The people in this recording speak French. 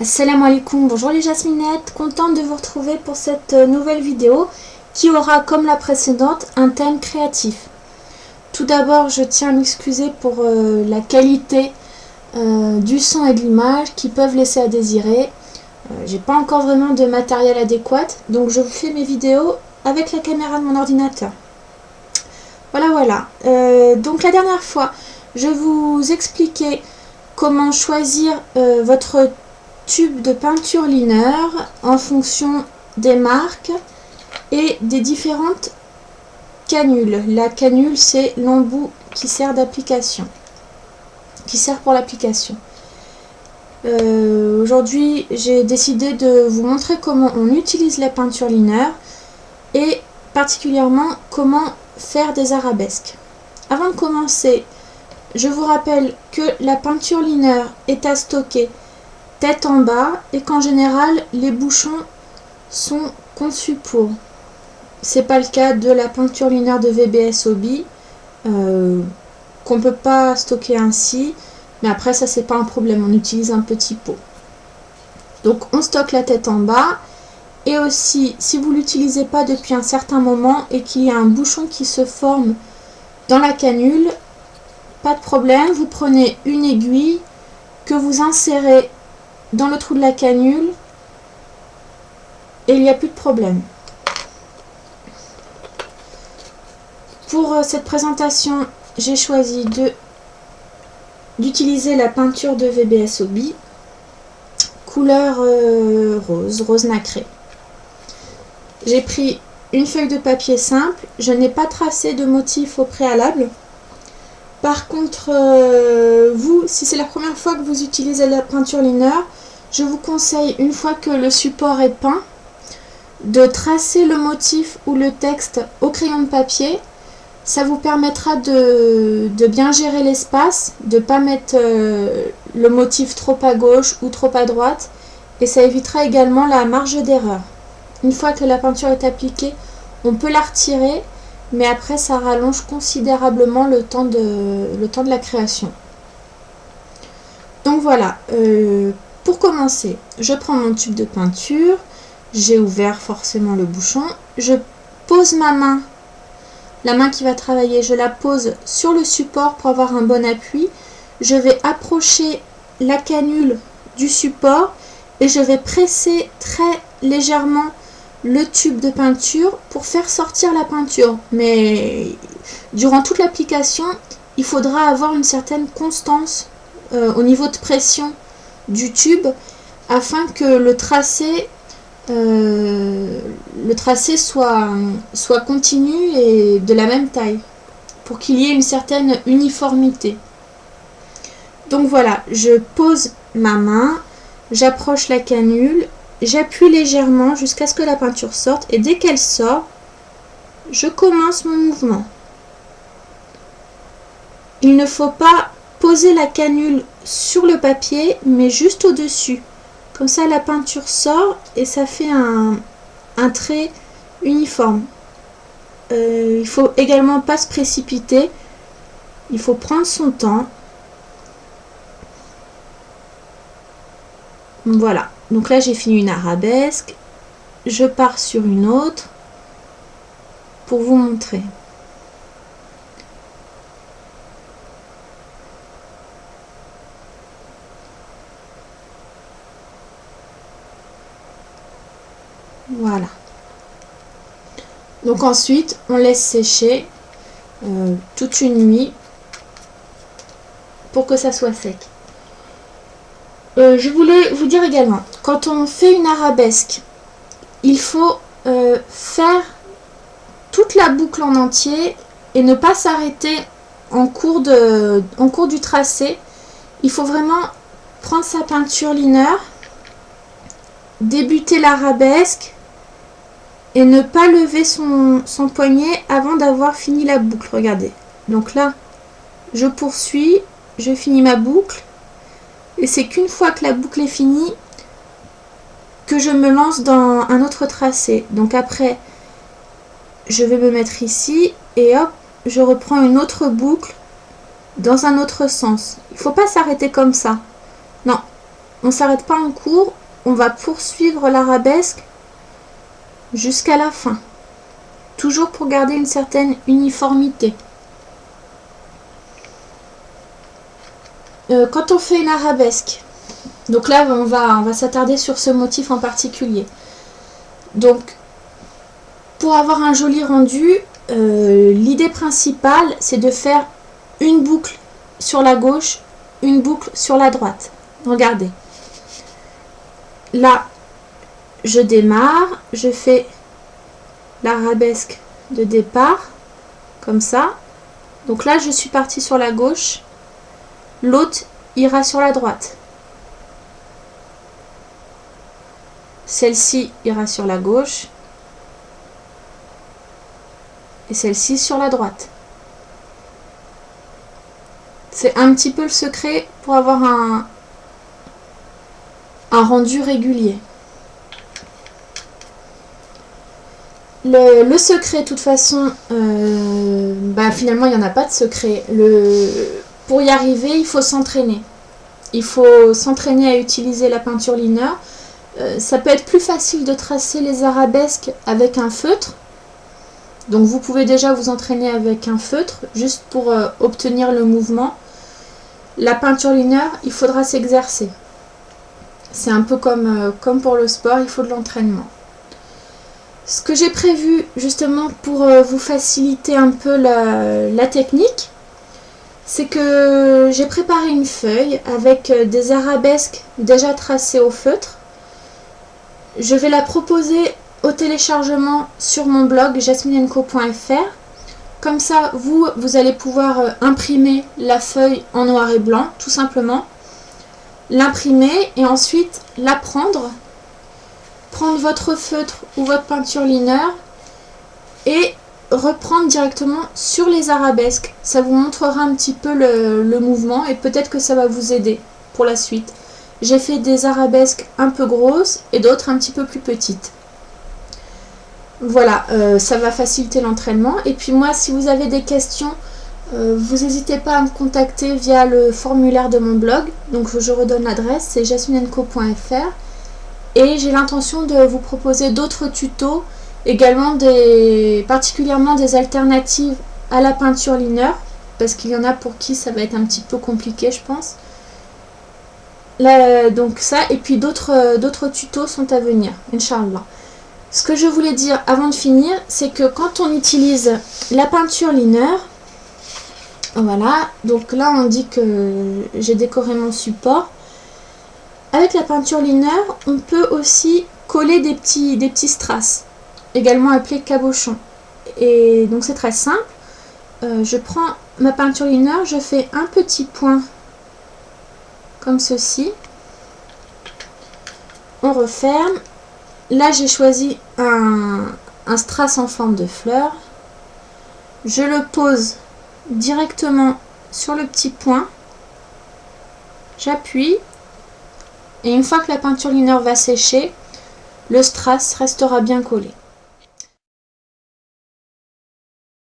Assalamu alaikum, bonjour les jasminettes, contente de vous retrouver pour cette nouvelle vidéo qui aura comme la précédente un thème créatif. Tout d'abord je tiens à m'excuser pour la qualité du son et de l'image qui peuvent laisser à désirer. J'ai pas encore vraiment de matériel adéquat, donc je vous fais mes vidéos avec la caméra de mon ordinateur. Voilà. Donc la dernière fois je vous expliquais comment choisir votre tube de peinture liner en fonction des marques et des différentes canules. La canule, c'est l'embout qui sert d'application, qui sert pour l'application. Aujourd'hui, j'ai décidé de vous montrer comment on utilise la peinture liner et particulièrement comment faire des arabesques. Avant de commencer, je vous rappelle que la peinture liner est à stocker tête en bas et qu'en général les bouchons sont conçus pour. C'est pas le cas de la peinture liner de VBS Hobby qu'on peut pas stocker ainsi, mais après ça c'est pas un problème, on utilise un petit pot. Donc on stocke la tête en bas, et aussi si vous l'utilisez pas depuis un certain moment et qu'il y a un bouchon qui se forme dans la canule, pas de problème, vous prenez une aiguille que vous insérez dans le trou de la canule et il n'y a plus de problème. Pour cette présentation, j'ai choisi d'utiliser la peinture de VBS Hobby, couleur rose nacré. J'ai pris une feuille de papier simple, je n'ai pas tracé de motif au préalable. Par contre, vous, si c'est la première fois que vous utilisez la peinture liner, je vous conseille, une fois que le support est peint, de tracer le motif ou le texte au crayon de papier. Ça vous permettra de bien gérer l'espace, de ne pas mettre le motif trop à gauche ou trop à droite, et ça évitera également la marge d'erreur. Une fois que la peinture est appliquée, on peut la retirer, mais après ça rallonge considérablement le temps de la création. Donc voilà, pour commencer, je prends mon tube de peinture, j'ai ouvert forcément le bouchon, je pose ma main, la main qui va travailler, je la pose sur le support pour avoir un bon appui. Je vais approcher la canule du support et je vais presser très légèrement le tube de peinture pour faire sortir la peinture. Mais durant toute l'application, il faudra avoir une certaine constance au niveau de pression du tube afin que le tracé soit continu et de la même taille pour qu'il y ait une certaine uniformité. Donc voilà, je pose ma main, j'approche la canule, j'appuie légèrement jusqu'à ce que la peinture sorte et dès qu'elle sort, je commence mon mouvement. Il ne faut pas poser la canule sur le papier mais juste au-dessus. Comme ça la peinture sort et ça fait un trait uniforme. Il faut également pas se précipiter. Il faut prendre son temps. Voilà. Donc là j'ai fini une arabesque. Je pars sur une autre pour vous montrer. Voilà. Donc ensuite, on laisse sécher toute une nuit pour que ça soit sec. Je voulais vous dire également, quand on fait une arabesque, il faut faire toute la boucle en entier et ne pas s'arrêter en cours du tracé. Il faut vraiment prendre sa peinture liner, débuter l'arabesque et ne pas lever son poignet avant d'avoir fini la boucle. Regardez, donc là je poursuis, je finis ma boucle et c'est qu'une fois que la boucle est finie que je me lance dans un autre tracé. Donc après je vais me mettre ici et hop, je reprends une autre boucle dans un autre sens. Il ne faut pas s'arrêter comme ça, non, on ne s'arrête pas en cours, on va poursuivre l'arabesque jusqu'à la fin. Toujours pour garder une certaine uniformité. Quand on fait une arabesque, donc là on va s'attarder sur ce motif en particulier. Donc pour avoir un joli rendu, l'idée principale c'est de faire une boucle sur la gauche, une boucle sur la droite. Regardez. Là, je démarre, je fais l'arabesque de départ, comme ça. Donc là, je suis partie sur la gauche, l'autre ira sur la droite. Celle-ci ira sur la gauche et celle-ci sur la droite. C'est un petit peu le secret pour avoir un rendu régulier. Le secret, de toute façon, finalement, il n'y en a pas de secret. Pour y arriver, il faut s'entraîner. Il faut s'entraîner à utiliser la peinture liner. Ça peut être plus facile de tracer les arabesques avec un feutre. Donc vous pouvez déjà vous entraîner avec un feutre, juste pour obtenir le mouvement. La peinture liner, il faudra s'exercer. C'est un peu comme pour le sport, il faut de l'entraînement. Ce que j'ai prévu justement pour vous faciliter un peu la technique, c'est que j'ai préparé une feuille avec des arabesques déjà tracées au feutre. Je vais la proposer au téléchargement sur mon blog jasminenco.fr. Comme ça, vous allez pouvoir imprimer la feuille en noir et blanc, tout simplement. L'imprimer et ensuite la prendre votre feutre ou votre peinture liner et reprendre directement sur les arabesques. Ça vous montrera un petit peu le mouvement et peut-être que ça va vous aider pour la suite. J'ai fait des arabesques un peu grosses et d'autres un petit peu plus petites. Voilà, ça va faciliter l'entraînement. Et puis moi, si vous avez des questions, vous n'hésitez pas à me contacter via le formulaire de mon blog. Donc je redonne l'adresse, c'est jasminenco.fr. Et j'ai l'intention de vous proposer d'autres tutos, également particulièrement des alternatives à la peinture liner, parce qu'il y en a pour qui ça va être un petit peu compliqué, je pense. Là, donc ça, et puis d'autres tutos sont à venir, Inch'Allah. Ce que je voulais dire avant de finir, c'est que quand on utilise la peinture liner, voilà, donc là on dit que j'ai décoré mon support. Avec la peinture liner, on peut aussi coller des petits strass, également appelés cabochons. Et donc c'est très simple. Je prends ma peinture liner, je fais un petit point comme ceci. On referme. Là j'ai choisi un strass en forme de fleur. Je le pose directement sur le petit point. J'appuie. Et une fois que la peinture liner va sécher, le strass restera bien collé.